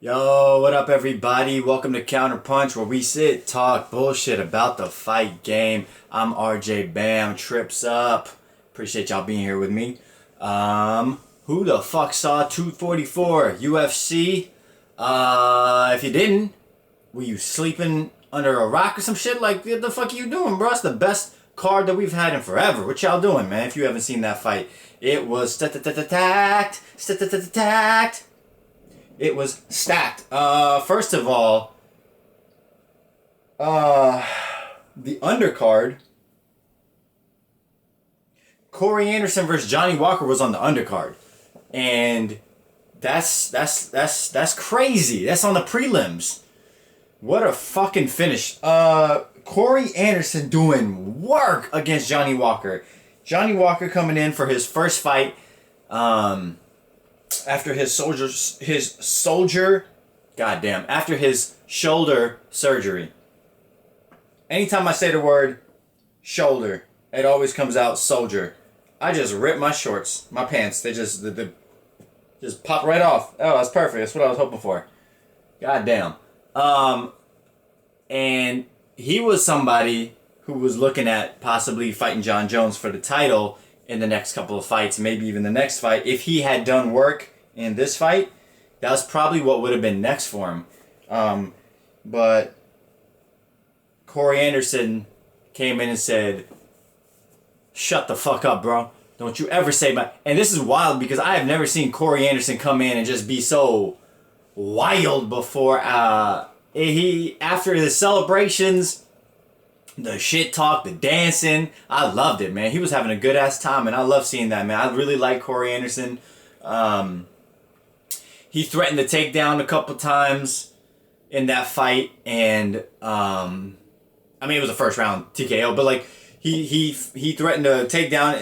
Yo, what up, everybody? Welcome to Counterpunch, where we sit, talk bullshit about the fight game. I'm RJ Bam, Trips Up. Appreciate y'all being here with me. Who the fuck saw 244 UFC? If you didn't, were you sleeping under a rock or some shit? Like, what the fuck are you doing, bro? It's the best card that we've had in forever. What y'all doing, man? If you haven't seen that fight, it was stacked. It was stacked. First of all, the undercard, Corey Anderson versus Johnny Walker was on the undercard, and that's crazy. That's on the prelims. What a fucking finish. Corey Anderson doing work against Johnny Walker. Johnny Walker coming in for his first fight. After his shoulder surgery. Anytime I say the word shoulder, it always comes out soldier. I just rip my shorts, my pants. They just pop right off. Oh, that's perfect. That's what I was hoping for. God damn. And he was somebody who was looking at possibly fighting Jon Jones for the title in the next couple of fights, maybe even the next fight. If he had done work in this fight, that was probably what would have been next for him. But Corey Anderson came in and said, "Shut the fuck up, bro. Don't you ever say my..." And this is wild because I have never seen Corey Anderson come in and just be so wild before. After the celebrations, the shit talk, the dancing, I loved it, man. He was having a good ass time, and I love seeing that, man. I really like Corey Anderson. He threatened to take down a couple times in that fight, and I mean, it was a first round TKO, but like he threatened to take down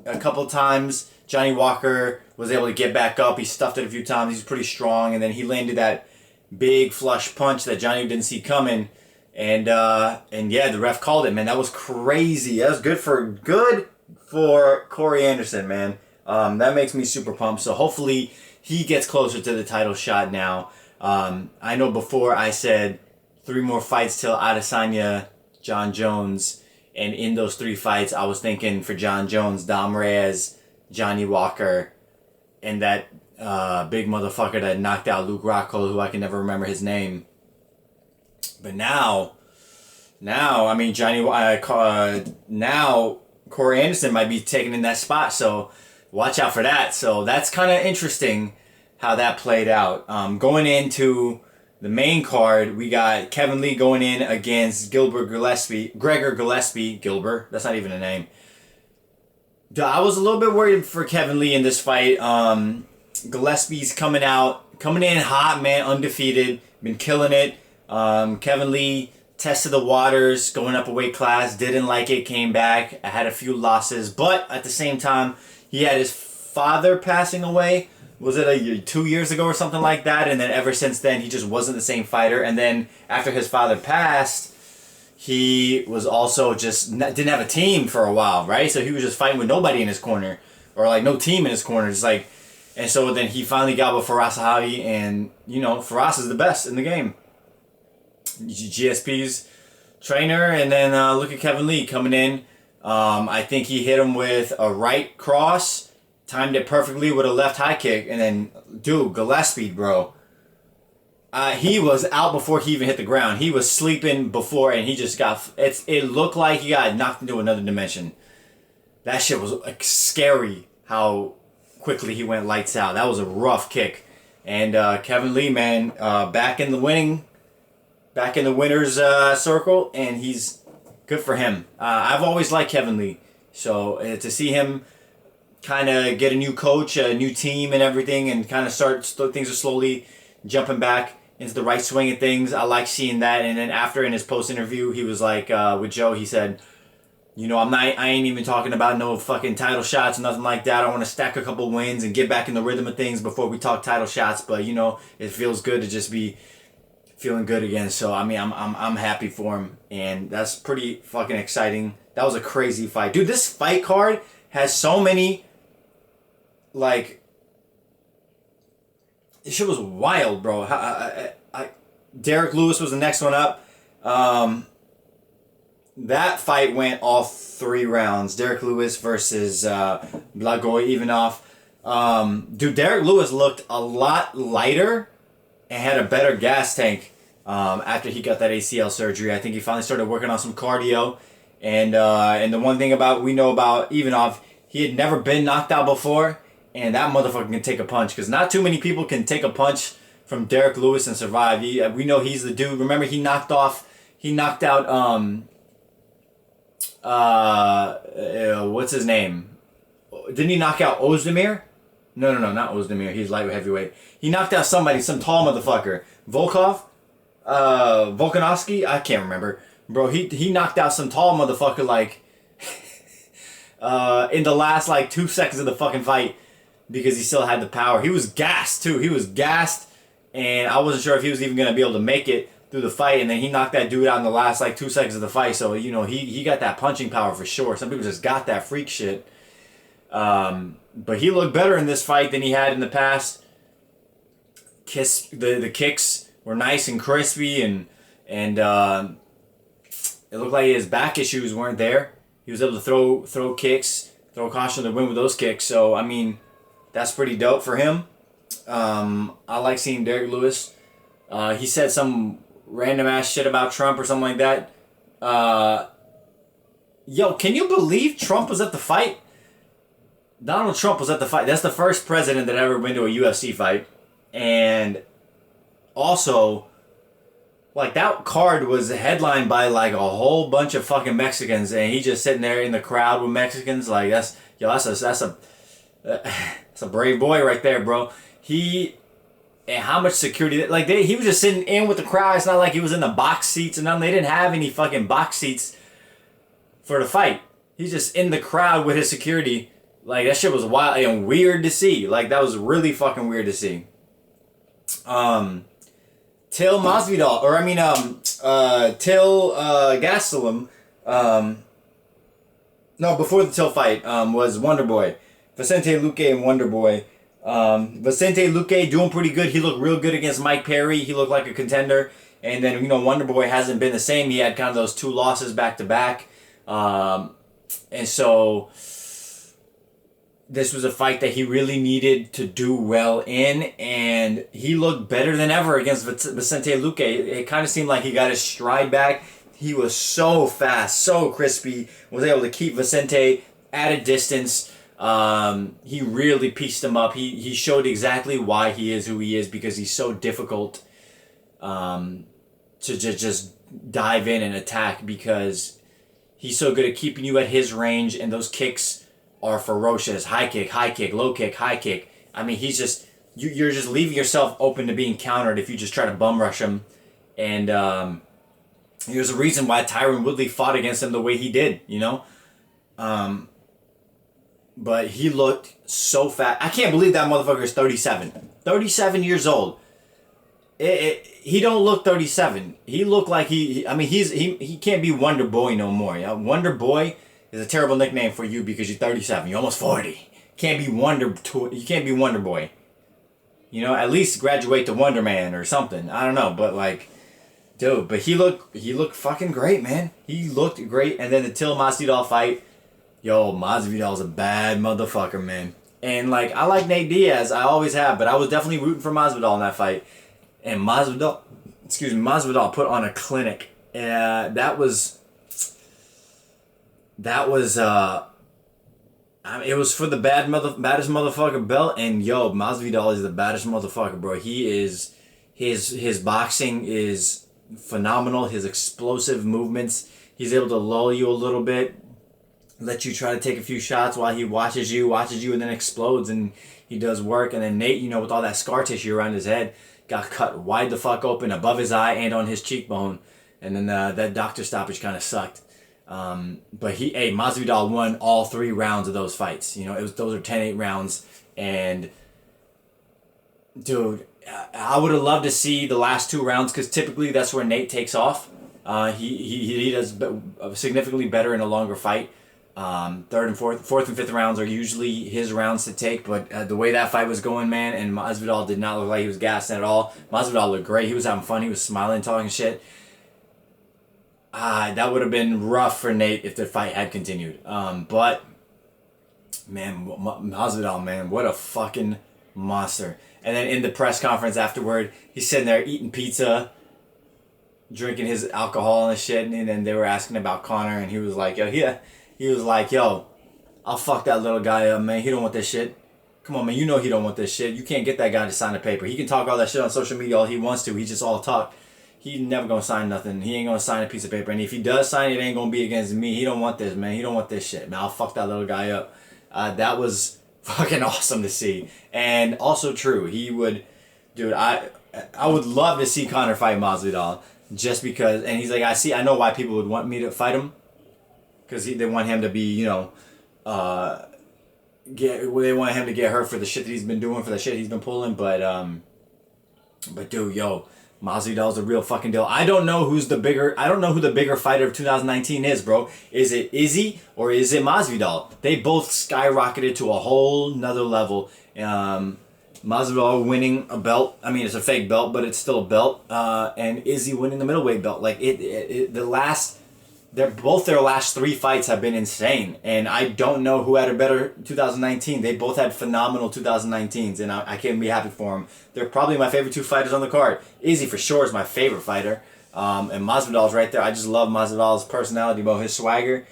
a couple times. Johnny Walker was able to get back up. He stuffed it a few times. He's pretty strong, and then he landed that big flush punch that Johnny didn't see coming, and yeah, the ref called it, man. That was crazy. That was good for Corey Anderson, man. That makes me super pumped. So hopefully he gets closer to the title shot now. I know before I said 3 more fights till Adesanya, Jon Jones, and in those 3 fights I was thinking for Jon Jones, Dom Reyes, Johnny Walker, and that big motherfucker that knocked out Luke Rockhold, who I can never remember his name. But now, I mean, now Corey Anderson might be taking in that spot, so watch out for that. So that's kind of interesting how that played out. Going into the main card, we got Kevin Lee going in against Gregor Gillespie. Gilbert, that's not even a name. I was a little bit worried for Kevin Lee in this fight. Gillespie's coming in hot, man, undefeated, been killing it. Kevin Lee tested the waters, going up a weight class, didn't like it, came back, had a few losses, but at the same time, he had his father passing away. Was it 2 years ago or something like that? And then ever since then, he just wasn't the same fighter. And then after his father passed, he was also just didn't have a team for a while, right? So he was just fighting with nobody in his corner, or like no team in his corner. It's like, and so then he finally got with Firas Zahabi, and you know, Firas is the best in the game. GSP's trainer, and then look at Kevin Lee coming in. I think he hit him with a right cross, timed it perfectly with a left high kick, and then, dude, Gillespie, bro. He was out before he even hit the ground. He was sleeping before, and he just got... It looked like he got knocked into another dimension. That shit was like, scary how quickly he went lights out. That was a rough kick. And Kevin Lee, man, back in the winner's circle, and he's good for him. I've always liked Kevin Lee. So to see him kind of get a new coach, a new team and everything, and kind of things are slowly jumping back into the right swing of things. I like seeing that. And then after, in his post interview, he was like, with Joe, he said, you know, I ain't even talking about no fucking title shots, nothing like that. I want to stack a couple wins and get back in the rhythm of things before we talk title shots. But you know, it feels good to just be feeling good again. So I mean, I'm happy for him, and that's pretty fucking exciting. That was a crazy fight, dude. This fight card has so many like this shit was wild, bro. Derek Lewis was the next one up. That fight went all 3 rounds. Derek Lewis versus Blagoy Ivanov. Dude, Derek Lewis looked a lot lighter and had a better gas tank after he got that ACL surgery. I think he finally started working on some cardio. And the one thing we know about Ivanov, he had never been knocked out before, and that motherfucker can take a punch, because not too many people can take a punch from Derek Lewis and survive. We know he's the dude. Remember, he knocked out what's his name? Didn't he knock out Ozdemir? No, not Ozdemir. He's light heavyweight. He knocked out somebody, some tall motherfucker. Volkanovski? I can't remember. Bro, he knocked out some tall motherfucker, like, in the last, like, 2 seconds of the fucking fight, because he still had the power. He was gassed, too. He was gassed, and I wasn't sure if he was even going to be able to make it through the fight, and then he knocked that dude out in the last, like, 2 seconds of the fight, so, you know, he got that punching power for sure. Some people just got that freak shit. But he looked better in this fight than he had in the past. The kicks were nice and crispy, and it looked like his back issues weren't there. He was able to throw kicks, throw caution to the wind with those kicks. So, I mean, that's pretty dope for him. I like seeing Derek Lewis. He said some random ass shit about Trump or something like that. Yo, can you believe Trump was at the fight? Donald Trump was at the fight. That's the first president that ever been to a UFC fight. And also, like, that card was headlined by, like, a whole bunch of fucking Mexicans, and he just sitting there in the crowd with Mexicans. Like, that's a brave boy right there, bro. And how much security, like, he was just sitting in with the crowd. It's not like he was in the box seats and nothing. They didn't have any fucking box seats for the fight. He's just in the crowd with his security. Like, that shit was wild and weird to see. Like, that was really fucking weird to see. Till Masvidal, Till Gastelum, before the Till fight, was Wonderboy. Vicente Luque and Wonderboy. Vicente Luque doing pretty good. He looked real good against Mike Perry. He looked like a contender. And then, you know, Wonderboy hasn't been the same. He had kind of those 2 losses back to back. And so this was a fight that he really needed to do well in, and he looked better than ever against Vicente Luque. It kind of seemed like he got his stride back. He was so fast, so crispy, was able to keep Vicente at a distance. He really pieced him up. He showed exactly why he is who he is, because he's so difficult to just dive in and attack, because he's so good at keeping you at his range, and those kicks are ferocious. High kick, low kick, high kick. I mean, he's just, you're just leaving yourself open to being countered if you just try to bum rush him. And there's a reason why Tyron Woodley fought against him the way he did, you know? But he looked so fat. I can't believe that motherfucker is 37. 37 years old. He don't look 37. He looked like he can't be Wonder Boy no more. Yeah? Wonder Boy is a terrible nickname for you because you're 37. You're almost 40. You can't be Wonder Boy. You know, at least graduate to Wonder Man or something. I don't know, but like, dude, but he looked fucking great, man. He looked great. And then the Till Masvidal fight, yo, Masvidal's a bad motherfucker, man. And like, I like Nate Diaz, I always have, but I was definitely rooting for Masvidal in that fight. And Masvidal put on a clinic. It was for the baddest motherfucker belt, and yo, Masvidal is the baddest motherfucker, bro. His boxing is phenomenal. His explosive movements. He's able to lull you a little bit, let you try to take a few shots while he watches you, and then explodes, and he does work. And then Nate, you know, with all that scar tissue around his head, got cut wide the fuck open above his eye and on his cheekbone, and then that doctor stoppage kind of sucked. But Masvidal won all 3 rounds of those fights. You know, those are 10-8 rounds, and dude, I would have loved to see the last 2 rounds, because typically that's where Nate takes off. He does significantly better in a longer fight. Fourth and fifth rounds are usually his rounds to take, but the way that fight was going, man, and Masvidal did not look like he was gassed at all. Masvidal looked great. He was having fun. He was smiling, talking shit. That would have been rough for Nate if the fight had continued. But, man, Masvidal, man, what a fucking monster. And then in the press conference afterward, he's sitting there eating pizza, drinking his alcohol and shit, and then they were asking about Conor, and he was like, yo, I'll fuck that little guy up, man. He don't want this shit. Come on, man, you know he don't want this shit. You can't get that guy to sign a paper. He can talk all that shit on social media all he wants to. He's just all talk. He never gonna sign nothing. He ain't gonna sign a piece of paper. And if he does sign it, it ain't gonna be against me. He don't want this, man. He don't want this shit, man. I'll fuck that little guy up. That was fucking awesome to see. And also true. He would, dude, I would love to see Conor fight Masvidal just because, and he's like, I know why people would want me to fight him. Because they want him to be, they want him to get hurt for the shit that he's been doing, for the shit he's been pulling. But dude, yo, Masvidal's a real fucking deal. I don't know who the bigger fighter of 2019 is, bro. Is it Izzy or is it Masvidal? They both skyrocketed to a whole nother level. Masvidal winning a belt. I mean, it's a fake belt, but it's still a belt. And Izzy winning the middleweight belt. Like their last 3 fights have been insane, and I don't know who had a better 2019. They both had phenomenal 2019s, and I can't be happy for them. They're probably my favorite 2 fighters on the card. Izzy for sure is my favorite fighter, and Masvidal's right there. I just love Masvidal's personality, bro, his swagger.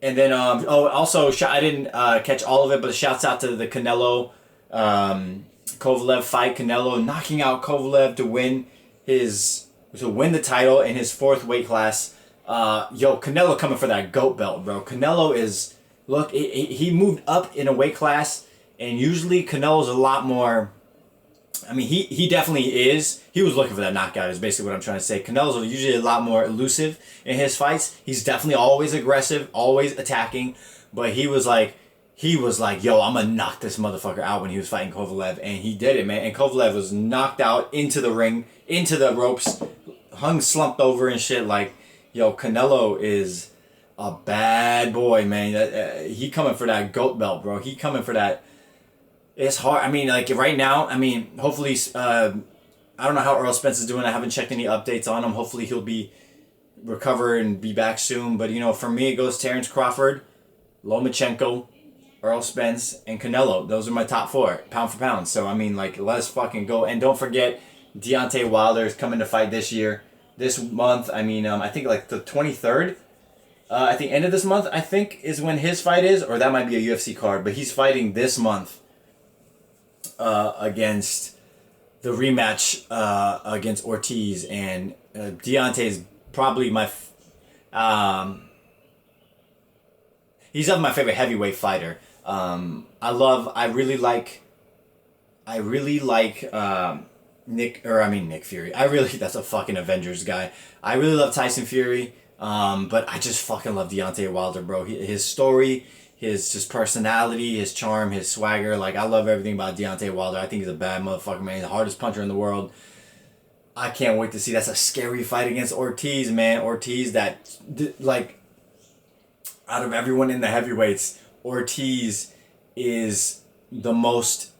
And then also I didn't catch all of it, but shouts out to the Canelo Kovalev fight. Canelo knocking out Kovalev to win the title in his 4th weight class. Canelo coming for that GOAT belt, bro. Canelo is, look, he moved up in a weight class, and usually Canelo's a lot more, I mean, he definitely is. He was looking for that knockout is basically what I'm trying to say. Canelo's usually a lot more elusive in his fights. He's definitely always aggressive, always attacking, but he was like, yo, I'm gonna knock this motherfucker out when he was fighting Kovalev, and he did it, man. And Kovalev was knocked out into the ring, into the ropes, slumped over and shit, like, yo, Canelo is a bad boy, man. He coming for that GOAT belt, bro. He coming for that. It's hard. I mean, like, right now, I mean, hopefully, I don't know how Earl Spence is doing. I haven't checked any updates on him. Hopefully he'll be recover and be back soon. But, for me, it goes Terrence Crawford, Lomachenko, Earl Spence, and Canelo. Those are my top 4, pound for pound. So, I mean, like, let's fucking go. And don't forget, Deontay Wilder is coming to fight this month. I mean, I think like the 23rd, at the end of this month, I think is when his fight is, or that might be a UFC card, but he's fighting this month against the rematch against Ortiz, and Deontay is probably he's my favorite heavyweight fighter. I really like Nick Fury. That's a fucking Avengers guy. I really love Tyson Fury, but I just fucking love Deontay Wilder, bro. His story, his personality, his charm, his swagger. Like, I love everything about Deontay Wilder. I think he's a bad motherfucker, man. He's the hardest puncher in the world. I can't wait to see. That's a scary fight against Ortiz, man. Ortiz, out of everyone in the heavyweights, Ortiz is the most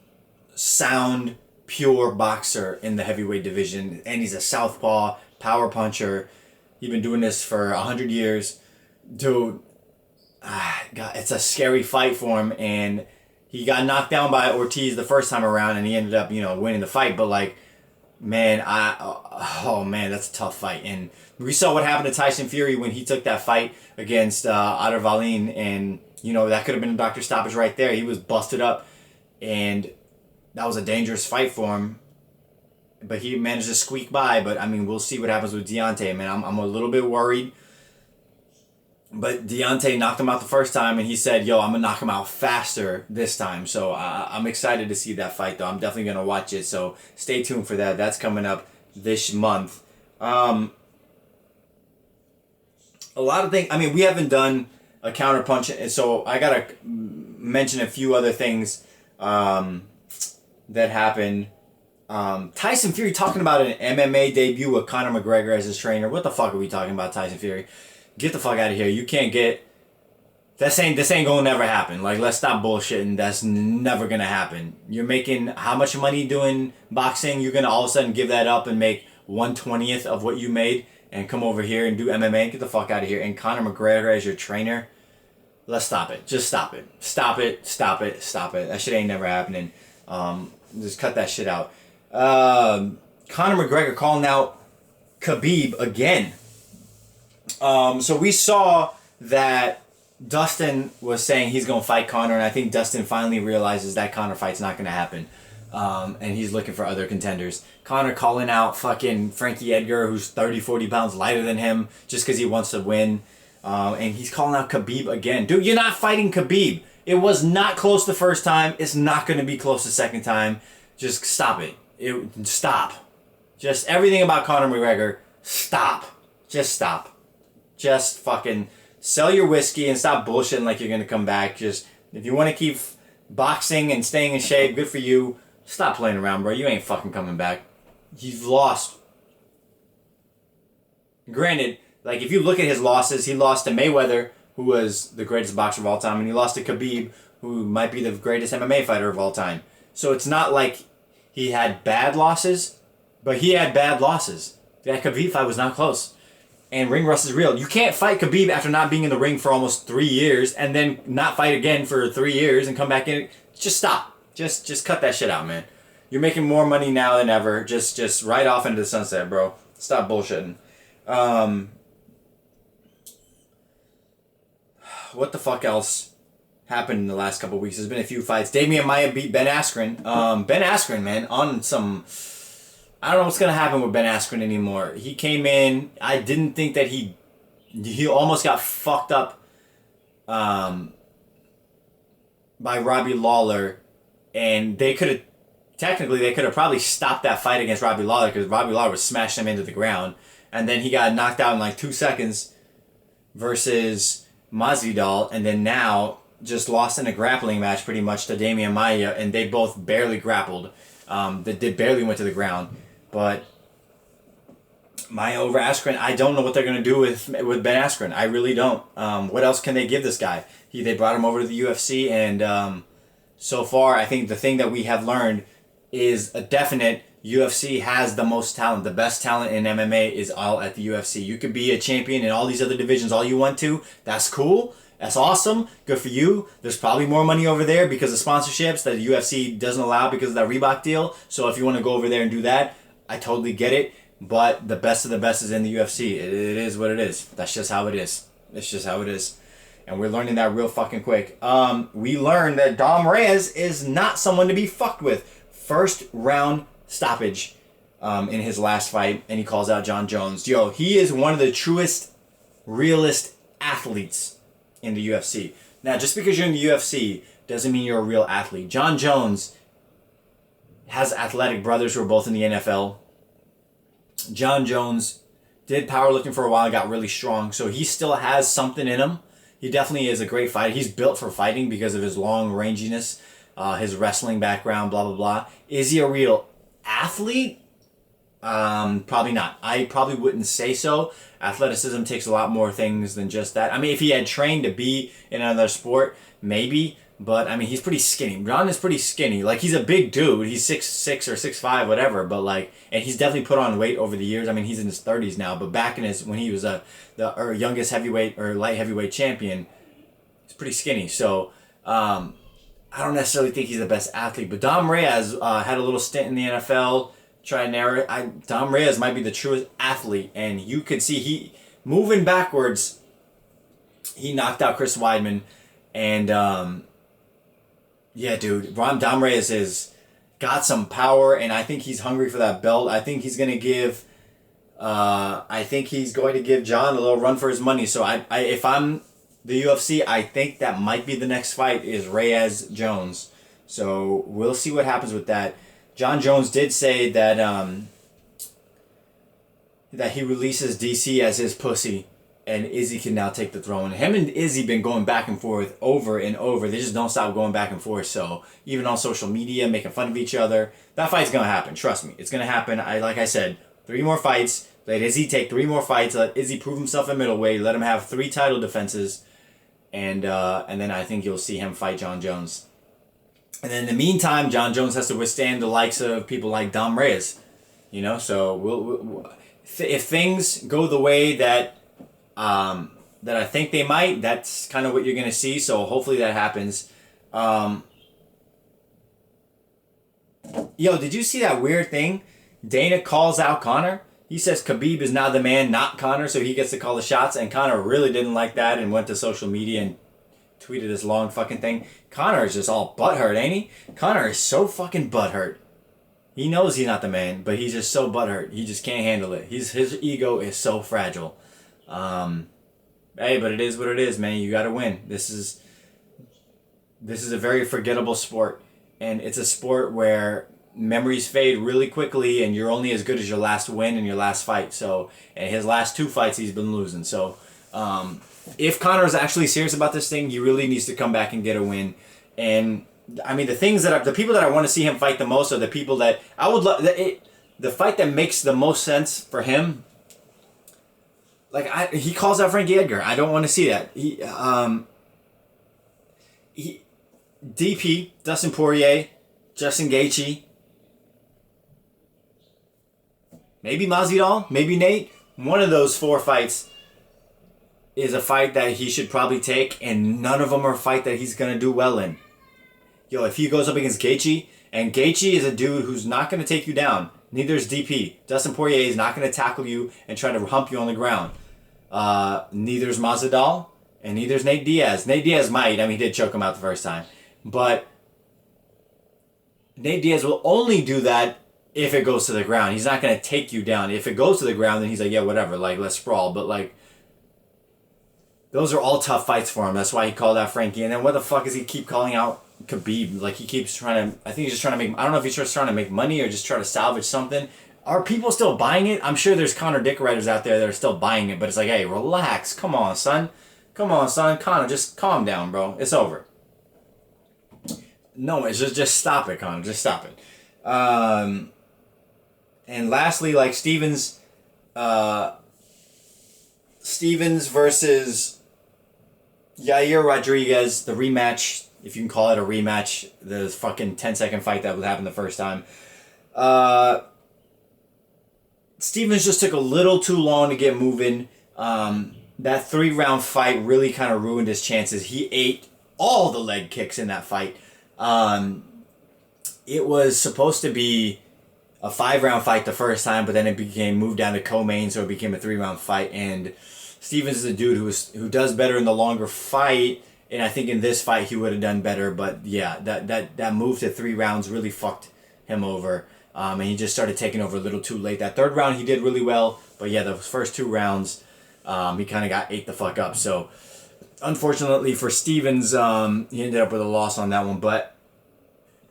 sound, pure boxer in the heavyweight division, and he's a southpaw power puncher. He's been doing this for 100 years, dude. God, it's a scary fight for him, and he got knocked down by Ortiz the first time around, and he ended up, winning the fight. But like, man, that's a tough fight. And we saw what happened to Tyson Fury when he took that fight against Adar Valin, and that could have been a doctor stoppage right there. He was busted up, and that was a dangerous fight for him, but he managed to squeak by. But I mean, we'll see what happens with Deontay, man. I'm a little bit worried, but Deontay knocked him out the first time, and he said, yo, I'm gonna knock him out faster this time. So I'm excited to see that fight, though. I'm definitely gonna watch it, so stay tuned for that. That's coming up this month. A lot of things. I mean, we haven't done a counterpunch, so I gotta mention a few other things that happened. Tyson Fury talking about an MMA debut with Conor McGregor as his trainer. What the fuck are we talking about, Tyson Fury? Get the fuck out of here. You can't get This ain't gonna never happen. Like, let's stop bullshitting. That's never gonna happen. You're making how much money doing boxing? You're gonna all of a sudden give that up and make 1/20th of what you made and come over here and do MMA and get the fuck out of here. And Conor McGregor as your trainer. Let's stop it. Just stop it. Stop it. Stop it. Stop it. That shit ain't never happening. Just cut that shit out. Conor McGregor calling out Khabib again. So we saw that Dustin was saying he's going to fight Conor, and I think Dustin finally realizes that Conor fight's not going to happen. And he's looking for other contenders. Conor calling out fucking Frankie Edgar, who's 30, 40 pounds lighter than him, just because he wants to win. And he's calling out Khabib again. Dude, you're not fighting Khabib. It was not close the first time. It's not going to be close the second time. Just stop it. Stop. Just everything about Conor McGregor, stop. Just stop. Just fucking sell your whiskey and stop bullshitting like you're going to come back. Just, if you want to keep boxing and staying in shape, good for you. Stop playing around, bro. You ain't fucking coming back. You've lost. Granted, like, if you look at his losses, he lost to Mayweather, who was the greatest boxer of all time, and he lost to Khabib, who might be the greatest MMA fighter of all time. So it's not like he had bad losses, but he had bad losses. That Khabib fight was not close. And ring rust is real. You can't fight Khabib after not being in the ring for almost 3 years and then not fight again for 3 years and come back in. Just stop. Just cut that shit out, man. You're making more money now than ever. Just right off into the sunset, bro. Stop bullshitting. What the fuck else happened in the last couple of weeks? There's been a few fights. Damian Maia beat Ben Askren. Ben Askren, man, on some... I don't know what's going to happen with Ben Askren anymore. He came in. I didn't think that he almost got fucked up by Robbie Lawler. And they could have probably stopped that fight against Robbie Lawler because Robbie Lawler was smashing him into the ground. And then he got knocked out in like 2 seconds versus Masvidal. And then now just lost in a grappling match pretty much to Damian Maia. And they both barely grappled. They barely went to the ground. But Maia over Askren, I don't know what they're going to do with Ben Askren. I really don't. What else can they give this guy? They brought him over to the UFC, and so far, I think the thing that we have learned is a definite UFC has the most talent. The best talent in MMA is all at the UFC. You could be a champion in all these other divisions all you want to. That's cool. That's awesome. Good for you. There's probably more money over there because of sponsorships that the UFC doesn't allow because of that Reebok deal. So if you want to go over there and do that, I totally get it. But the best of the best is in the UFC. It is what it is. That's just how it is. It's just how it is. And we're learning that real fucking quick. We learned that Dom Reyes is not someone to be fucked with. First round stoppage in his last fight. And he calls out John Jones. Yo, he is one of the truest, realest athletes in the UFC. Now, just because you're in the UFC doesn't mean you're a real athlete. John Jones has athletic brothers who are both in the NFL. John Jones did powerlifting for a while and got really strong, so he still has something in him. He definitely is a great fighter. He's built for fighting because of his long ranginess, his wrestling background, blah, blah, blah. Is he a real athlete? Probably not. I probably wouldn't say so. Athleticism takes a lot more things than just that. I mean, if he had trained to be in another sport, maybe. But, I mean, he's pretty skinny. John is pretty skinny. Like, he's a big dude. He's 6'6" or 6'5", whatever. But, like, and he's definitely put on weight over the years. I mean, he's in his 30s now. But back in when he was the youngest heavyweight or light heavyweight champion, he's pretty skinny. So, I don't necessarily think he's the best athlete. But Dom Reyes had a little stint in the NFL. Dom Reyes might be the truest athlete, and you could see he moving backwards. He knocked out Chris Weidman, and yeah, dude, Dom Reyes has got some power, and I think he's hungry for that belt. I think he's going to give John a little run for his money. So if I'm the UFC, I think that might be the next fight is Reyes Jones. So we'll see what happens with that. John Jones did say that that he releases DC as his pussy, and Izzy can now take the throne. Him and Izzy been going back and forth over and over. They just don't stop going back and forth. So even on social media, making fun of each other, that fight's gonna happen. Trust me, it's gonna happen. Like I said, 3 more fights. Let Izzy take 3 more fights. Let Izzy prove himself in middleweight. Let him have 3 title defenses. and then I think you'll see him fight John Jones. And then in the meantime, John Jones has to withstand the likes of people like Dom Reyes, you know. So if things go the way that that I think they might, that's kind of what you're gonna see. So hopefully that happens. Yo, did you see that weird thing? Dana calls out Conor. He says Khabib is now the man, not Conor, so he gets to call the shots. And Conor really didn't like that and went to social media and tweeted this long fucking thing. Conor is just all butthurt, ain't he? Conor is so fucking butthurt. He knows he's not the man, but he's just so butthurt. He just can't handle it. His ego is so fragile. Hey, but it is what it is, man. You gotta win. This is a very forgettable sport. And it's a sport where memories fade really quickly, and you're only as good as your last win and your last fight. So, and his last 2 fights, he's been losing. So, if Conor is actually serious about this thing, he really needs to come back and get a win. And I mean, the people that I want to see him fight the most are the people that I would love. The fight that makes the most sense for him. Like he calls out Frankie Edgar. I don't want to see that. DP, Dustin Poirier, Justin Gaethje, maybe Masvidal, maybe Nate. One of those 4 fights is a fight that he should probably take, and none of them are a fight that he's going to do well in. Yo, if he goes up against Gaethje, and Gaethje is a dude who's not going to take you down, neither is DP. Dustin Poirier is not going to tackle you and try to hump you on the ground. Neither is Masvidal, and neither is Nate Diaz. Nate Diaz might. I mean, he did choke him out the first time. But Nate Diaz will only do that if it goes to the ground. He's not going to take you down. If it goes to the ground, then he's like, yeah, whatever, like, let's sprawl. But, like, those are all tough fights for him. That's why he called out Frankie. And then what the fuck does he keep calling out Khabib? Like, he keeps trying to, I think he's just trying to make, I don't know if he's just trying to make money or just try to salvage something. Are people still buying it? I'm sure there's Conor Dick writers out there that are still buying it, but it's like, hey, relax. Come on, son. Conor, just calm down, bro. It's over. No, it's just stop it, Conor. Just stop it. And lastly, like Stevens versus Yair Rodriguez, the rematch, if you can call it a rematch, the fucking 10-second fight that happened the first time. Stevens just took a little too long to get moving. That 3-round fight really kind of ruined his chances. He ate all the leg kicks in that fight. It was supposed to be a 5-round fight the first time, but then it became moved down to co-main, so it became a 3-round fight. And Stevens is a dude who does better in the longer fight, and I think in this fight he would have done better. But yeah, that move to 3 rounds really fucked him over, and he just started taking over a little too late. That 3rd round he did really well, but yeah, the first 2 rounds he kind of got ate the fuck up. So unfortunately for Stevens, he ended up with a loss on that one. But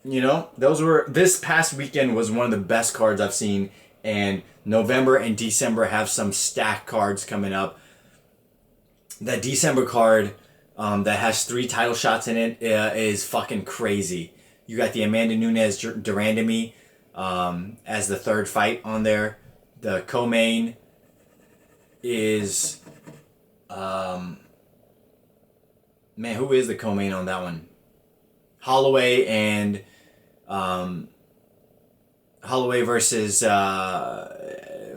you know, this past weekend was one of the best cards I've seen, and November and December have some stacked cards coming up. That December card that has 3 title shots in it is fucking crazy. You got the Amanda Nunes Durandamy as the 3rd fight on there. The co-main is man, who is the co-main on that one? Holloway and Holloway versus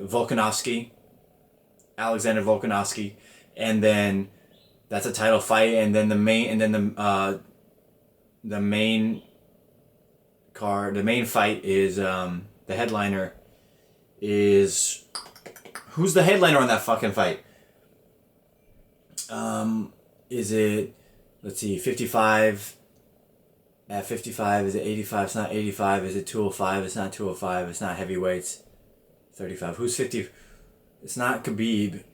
Volkanovski, Alexander Volkanovski, and then that's a title fight. And then the main fight is the headliner is, who's the headliner on that fucking fight? Is it, let's see, 55? At 55, is it 85? It's not 85. Is it 205? It's not 205. It's not heavyweights. 35. Who's 50? It's not Khabib.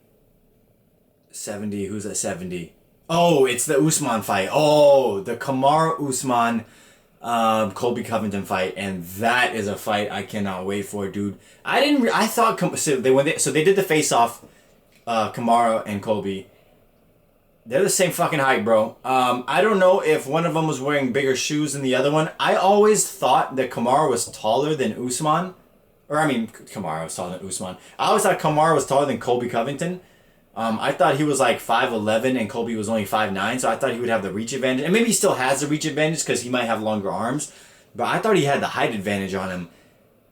70. Who's at 70? Oh, it's the Usman fight. Oh, the Kamaru Usman Colby Covington fight, and that is a fight I cannot wait for, dude. I thought they did the face off, Kamaru and Colby. They're the same fucking height, bro. I don't know if one of them was wearing bigger shoes than the other one. I always thought that Kamaru was taller than Usman. Kamaru was taller than Usman. I always thought Kamaru was taller than Colby Covington. I thought he was like 5'11" and Colby was only 5'9", so I thought he would have the reach advantage. And maybe he still has the reach advantage because he might have longer arms. But I thought he had the height advantage on him.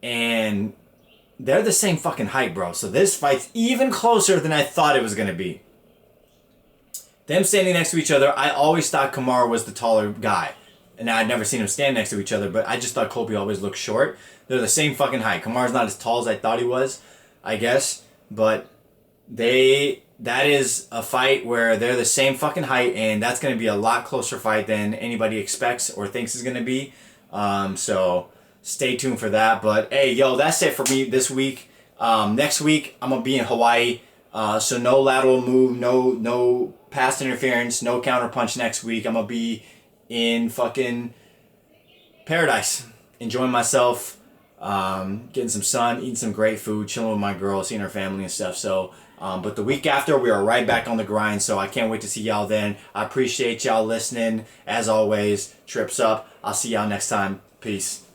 And they're the same fucking height, bro. So this fight's even closer than I thought it was going to be. Them standing next to each other, I always thought Kamaru was the taller guy. And I'd never seen them stand next to each other, but I just thought Colby always looked short. They're the same fucking height. Kamaru's not as tall as I thought he was, I guess. But that is a fight where they're the same fucking height, and that's going to be a lot closer fight than anybody expects or thinks is going to be. So stay tuned for that. But hey, yo, that's it for me this week. Next week, I'm going to be in Hawaii. So no lateral move, no pass interference, no counter punch next week. I'm going to be in fucking paradise, enjoying myself, getting some sun, eating some great food, chilling with my girl, seeing her family and stuff. So, but the week after, we are right back on the grind. So I can't wait to see y'all then. I appreciate y'all listening. As always, trips up. I'll see y'all next time. Peace.